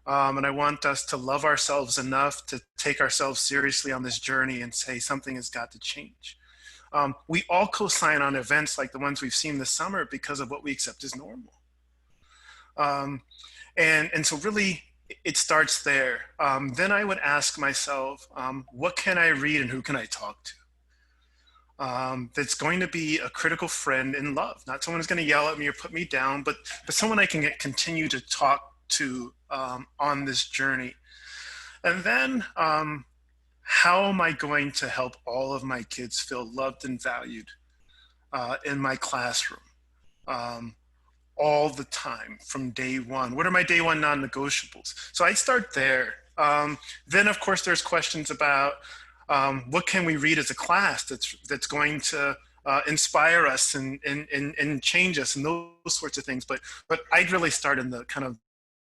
And I want us to love ourselves enough to take ourselves seriously on this journey and say something has got to change. We all co-sign on events like the ones we've seen this summer because of what we accept as normal. And so really it starts there. Then I would ask myself, what can I read and who can I talk to? That's going to be a critical friend in love, not someone who's going to yell at me or put me down, but someone I can continue to talk to on this journey. And then how am I going to help all of my kids feel loved and valued in my classroom all the time from day one? What are my day one non-negotiables? So I start there. Then of course there's questions about what can we read as a class that's going to inspire us and change us and those sorts of things. But I'd really start in the kind of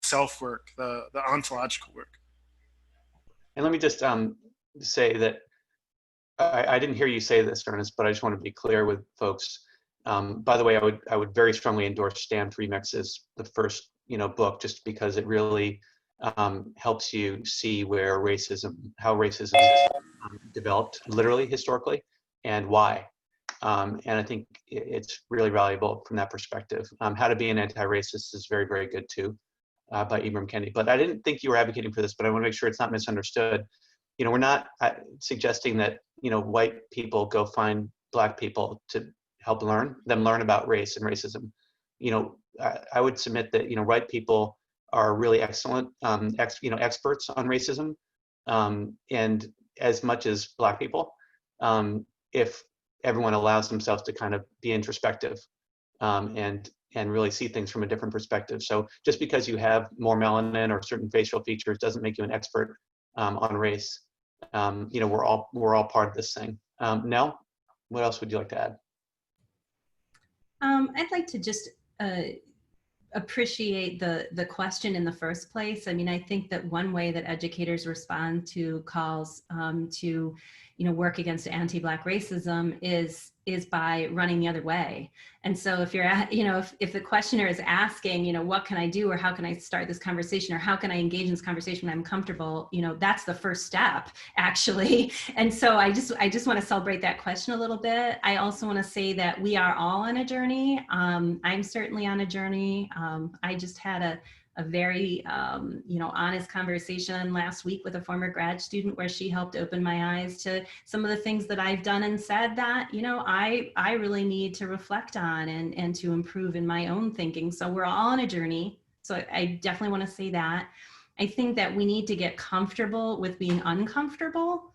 self-work, the ontological work. And let me just say that I didn't hear you say this, Ernest, but I just want to be clear with folks. By the way, I would very strongly endorse Stan Freemex's the first book, just because it really helps you see how racism developed literally historically and why. And I think it's really valuable from that perspective. How to Be an Anti-Racist is very, very good too, by Ibram Kendi. But I didn't think you were advocating for this, but I want to make sure it's not misunderstood. We're not suggesting that white people go find Black people to help learn about race and racism. I would submit that white people are really excellent experts on racism, and as much as Black people, if everyone allows themselves to kind of be introspective and really see things from a different perspective. So just because you have more melanin or certain facial features doesn't make you an expert on race. We're all part of this thing. Nell, what else would you like to add? I'd like to just appreciate the question in the first place. I mean, I think that one way that educators respond to calls to work against anti-Black racism is by running the other way. And so if you're at, if the questioner is asking, what can I do, or how can I start this conversation, or how can I engage in this conversation when I'm comfortable, that's the first step, actually. And so I just want to celebrate that question a little bit. I also want to say that we are all on a journey. I'm certainly on a journey. I just had a very, honest conversation last week with a former grad student where she helped open my eyes to some of the things that I've done and said that, I really need to reflect on and to improve in my own thinking. So we're all on a journey. So I definitely want to say that. I think that we need to get comfortable with being uncomfortable,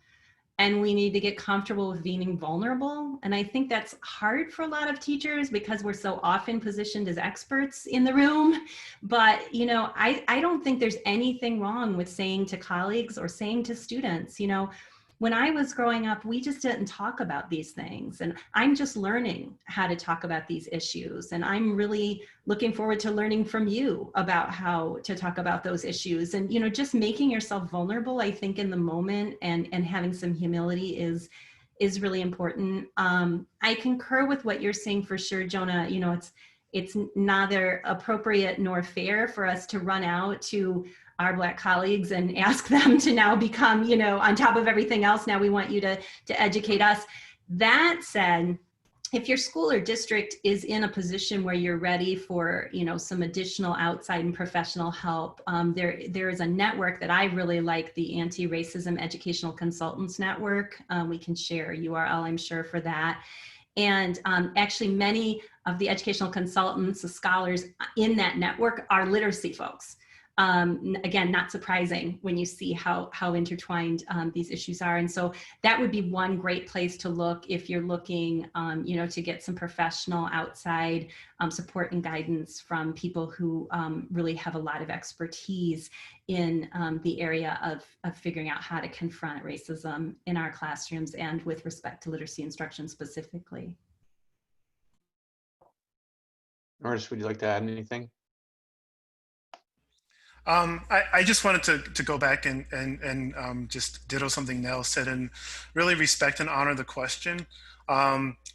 and we need to get comfortable with being vulnerable. And I think that's hard for a lot of teachers because we're so often positioned as experts in the room. But, I don't think there's anything wrong with saying to colleagues or saying to students, when I was growing up, we just didn't talk about these things. And I'm just learning how to talk about these issues. And I'm really looking forward to learning from you about how to talk about those issues. And, just making yourself vulnerable, I think, in the moment and having some humility is really important. I concur with what you're saying for sure, Jonah. It's neither appropriate nor fair for us to run out to our Black colleagues and ask them to now become, on top of everything else, now we want you to educate us. That said, if your school or district is in a position where you're ready for, some additional outside and professional help, there is a network that I really like, the Anti-Racism Educational Consultants Network. We can share a URL, I'm sure, for that. And actually many of the educational consultants, the scholars in that network are literacy folks. Again, not surprising when you see how intertwined these issues are. And so that would be one great place to look if you're looking, to get some professional outside support and guidance from people who really have a lot of expertise in the area of figuring out how to confront racism in our classrooms and with respect to literacy instruction specifically. Ernest, would you like to add anything? I just wanted to go back and just ditto something Nell said and really respect and honor the question.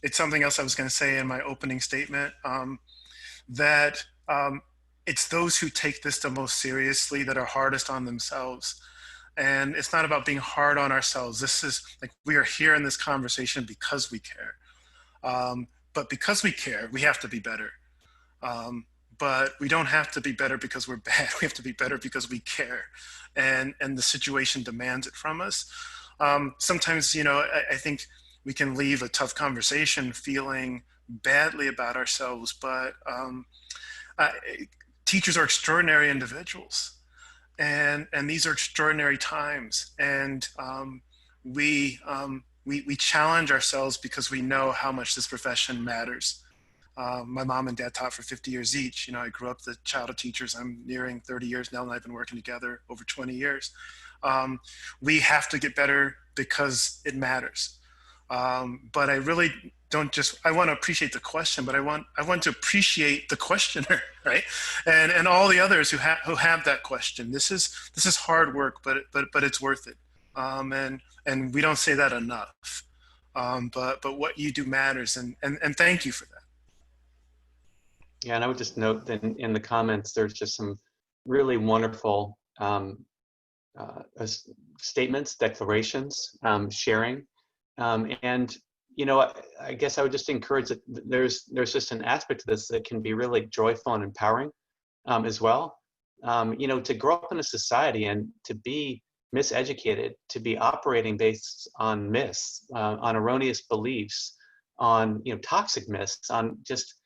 It's something else I was going to say in my opening statement, that it's those who take this the most seriously that are hardest on themselves. And it's not about being hard on ourselves. This is like, we are here in this conversation because we care. But because we care, we have to be better. But we don't have to be better because we're bad. We have to be better because we care, and the situation demands it from us. Sometimes, I think we can leave a tough conversation feeling badly about ourselves, but teachers are extraordinary individuals, and these are extraordinary times, and we challenge ourselves because we know how much this profession matters. My mom and dad taught for 50 years each. I grew up the child of teachers. I'm nearing 30 years. Nell and I have been working together over 20 years. We have to get better because it matters. But I really don't I want to appreciate the question, but I want to appreciate the questioner, right? And all the others who have that question. This is hard work, but it's worth it. And we don't say that enough. But what you do matters, and thank you for that. Yeah, and I would just note that in the comments, there's just some really wonderful statements, declarations, sharing. And, I guess I would just encourage that there's just an aspect to this that can be really joyful and empowering as well. To grow up in a society and to be miseducated, to be operating based on myths, on erroneous beliefs, on, toxic myths, on just,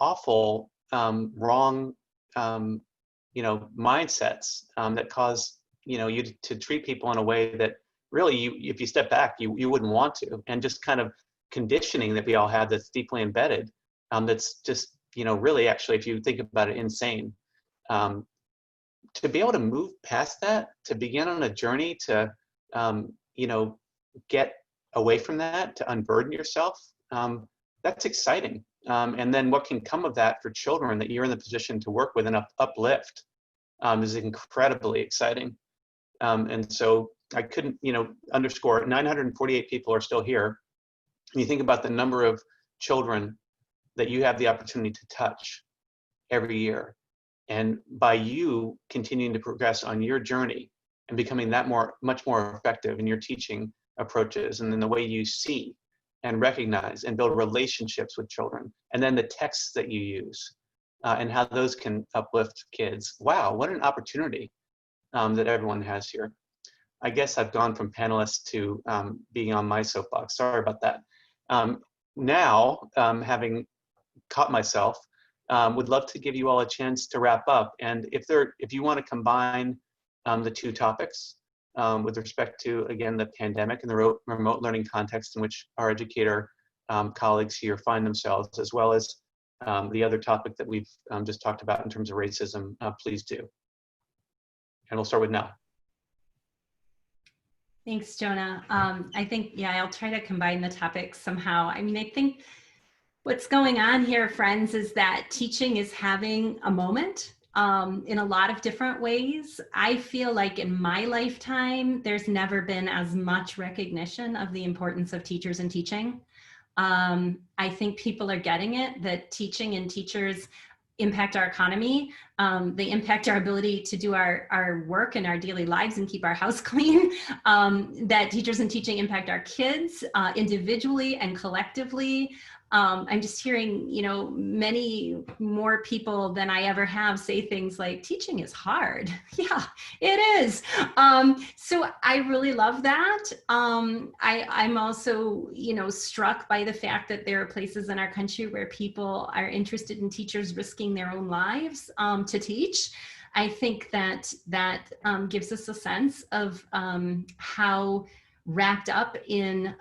awful, wrong, mindsets that cause, you to treat people in a way that really, if you step back, you wouldn't want to, and just kind of conditioning that we all have that's deeply embedded, that's just, really actually, if you think about it, insane. To be able to move past that, to begin on a journey to, get away from that, to unburden yourself, that's exciting. And then what can come of that for children that you're in the position to work with and uplift is incredibly exciting. And so I couldn't, underscore 948 people are still here. And you think about the number of children that you have the opportunity to touch every year. And by you continuing to progress on your journey and becoming much more effective in your teaching approaches and in the way you see and recognize and build relationships with children, and then the texts that you use and how those can uplift kids. Wow, what an opportunity that everyone has here. I guess I've gone from panelist to being on my soapbox. Sorry about that. Now, having caught myself, would love to give you all a chance to wrap up. And if you want to combine the two topics with respect to, again, the pandemic and the remote learning context in which our educator colleagues here find themselves, as well as the other topic that we've just talked about in terms of racism, please do. And we'll start with Nell. Thanks, Jonah. I think, I'll try to combine the topics somehow. I mean, I think what's going on here, friends, is that teaching is having a moment in a lot of different ways. I feel like in my lifetime, there's never been as much recognition of the importance of teachers and teaching. I think people are getting it, that teaching and teachers impact our economy. They impact our ability to do our work in our daily lives and keep our house clean. That teachers and teaching impact our kids individually and collectively. I'm just hearing, many more people than I ever have say things like, teaching is hard. Yeah, it is. So I really love that. I'm also, struck by the fact that there are places in our country where people are interested in teachers risking their own lives to teach. I think that gives us a sense of how wrapped up in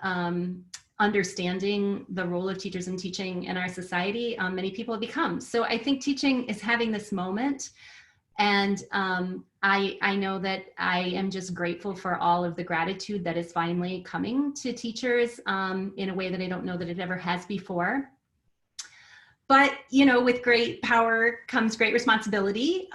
understanding the role of teachers in teaching in our society many people have become. So I think teaching is having this moment. And I know that I am just grateful for all of the gratitude that is finally coming to teachers in a way that I don't know that it ever has before. But, you know, with great power comes great responsibility.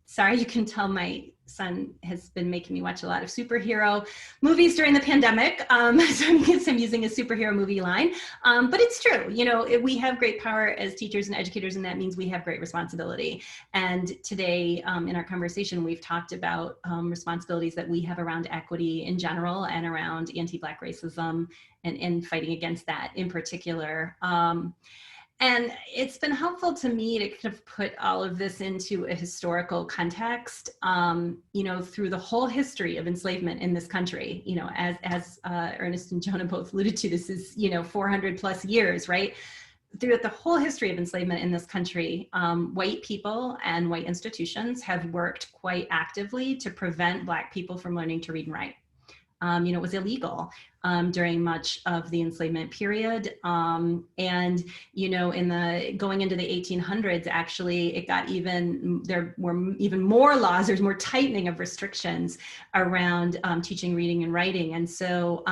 Sorry, you can tell my son has been making me watch a lot of superhero movies during the pandemic. So I guess I'm using a superhero movie line. But it's true, you know, we have great power as teachers and educators, and that means we have great responsibility. And today in our conversation, we've talked about responsibilities that we have around equity in general and around anti-Black racism and fighting against that in particular. And it's been helpful to me to kind of put all of this into a historical context, you know, through the whole history of enslavement in this country. You know, as Ernest and Jonah both alluded to, this is, you know, 400 plus years, right? Throughout the whole history of enslavement in this country, white people and white institutions have worked quite actively to prevent Black people from learning to read and write. You know, it was illegal during much of the enslavement period. And, you know, going into the 1800s, actually, it got there were even more laws, there's more tightening of restrictions around teaching reading and writing. And so,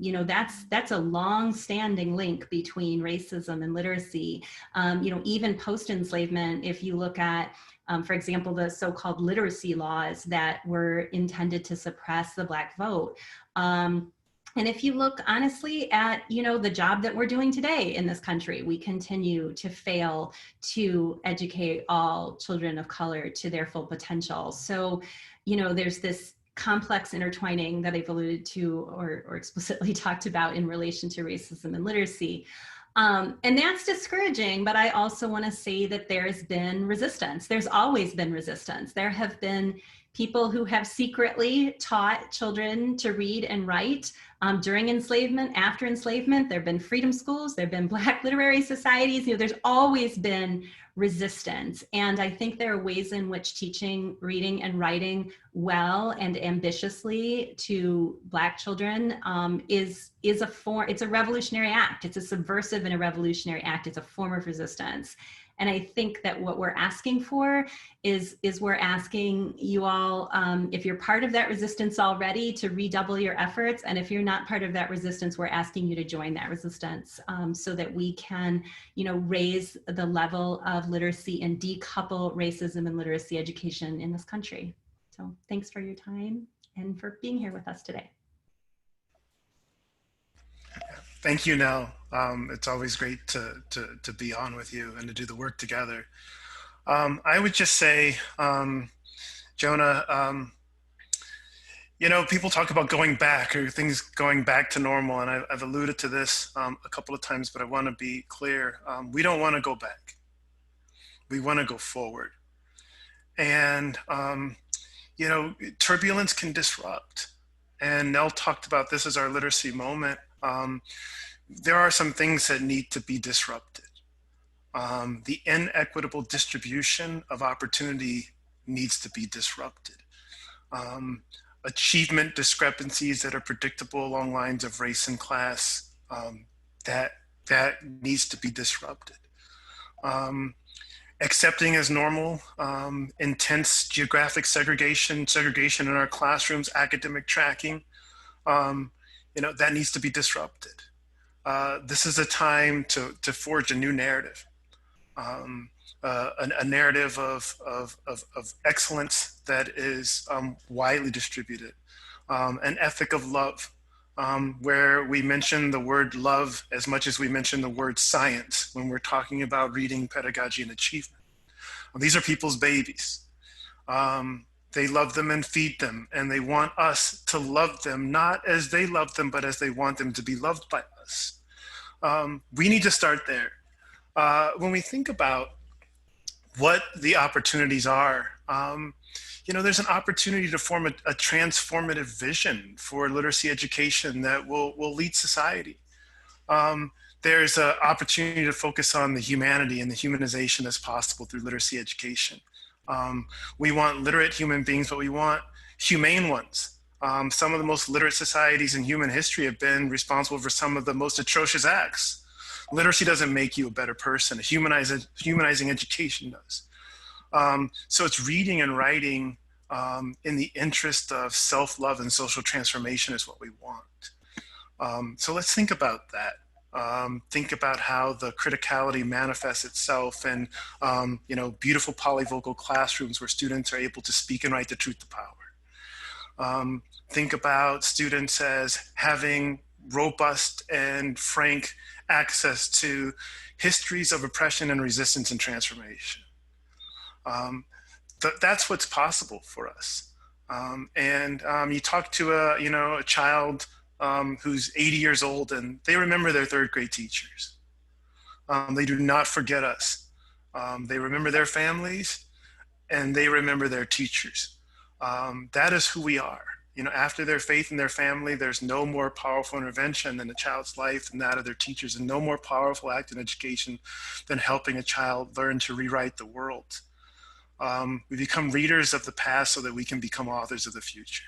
you know, that's a long-standing link between racism and literacy. You know, even post-enslavement, if you look at for example, the so-called literacy laws that were intended to suppress the Black vote. And if you look honestly at, you know, the job that we're doing today in this country, we continue to fail to educate all children of color to their full potential. So, you know, there's this complex intertwining that I've alluded to or explicitly talked about in relation to racism and literacy. And that's discouraging, but I also want to say that there's been resistance. There's always been resistance. There have been people who have secretly taught children to read and write during enslavement, after enslavement. There have been freedom schools, there have been Black literary societies. You know, there's always been resistance. And I think there are ways in which teaching reading and writing well and ambitiously to Black children is it's a revolutionary act. It's a subversive and a revolutionary act. It's a form of resistance. And I think that what we're asking for is we're asking you all, if you're part of that resistance already, to redouble your efforts. And if you're not part of that resistance, we're asking you to join that resistance so that we can, you know, raise the level of literacy and decouple racism and literacy education in this country. So thanks for your time and for being here with us today. Thank you, Nell. It's always great to be on with you and to do the work together. I would just say, Jonah, you know, people talk about going back or things going back to normal, and I've alluded to this a couple of times, but I want to be clear. We don't want to go back. We want to go forward. And, you know, turbulence can disrupt. And Nell talked about this as our literacy moment. There are some things that need to be disrupted. The inequitable distribution of opportunity needs to be disrupted. Achievement discrepancies that are predictable along lines of race and class, that needs to be disrupted. Accepting as normal, intense geographic segregation in our classrooms, academic tracking, you know, that needs to be disrupted. This is a time to forge a new narrative, a narrative of excellence that is widely distributed, an ethic of love, where we mention the word love as much as we mention the word science when we're talking about reading, pedagogy, and achievement. These are people's babies. They love them and feed them, and they want us to love them, not as they love them, but as they want them to be loved by us. We need to start there. When we think about what the opportunities are, you know, there's an opportunity to form a transformative vision for literacy education that will lead society. There's an opportunity to focus on the humanity and the humanization that's possible through literacy education. We want literate human beings, but we want humane ones. Some of the most literate societies in human history have been responsible for some of the most atrocious acts. Literacy doesn't make you a better person. Humanizing education does. So it's reading and writing in the interest of self-love and social transformation is what we want. So let's think about that. Think about how the criticality manifests itself in, beautiful polyvocal classrooms where students are able to speak and write the truth to power. Think about students as having robust and frank access to histories of oppression and resistance and transformation. That's what's possible for us. You talk to a child who's 80 years old and they remember their third grade teachers. They do not forget us. They remember their families and they remember their teachers. That is who we are. After their faith in their family, there's no more powerful intervention than a child's life and that of their teachers, and no more powerful act in education than helping a child learn to rewrite the world. We become readers of the past so that we can become authors of the future.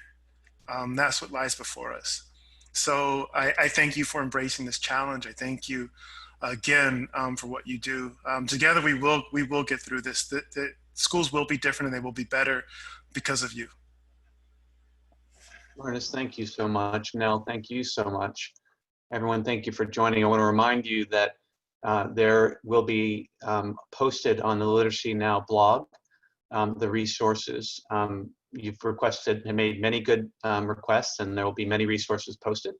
That's what lies before us. So I thank you for embracing this challenge. I thank you again for what you do. Together we will get through this. The schools will be different and they will be better because of you. Ernest, thank you so much. Nell, thank you so much. Everyone, thank you for joining. I want to remind you that there will be posted on the Literacy Now blog the resources. You've requested and made many good requests, and there will be many resources posted.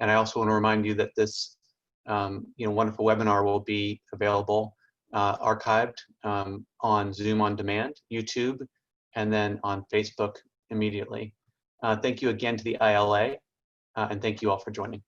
And I also want to remind you that this wonderful webinar will be available archived on Zoom on demand, YouTube, and then on Facebook immediately. Thank you again to the ILA, and thank you all for joining.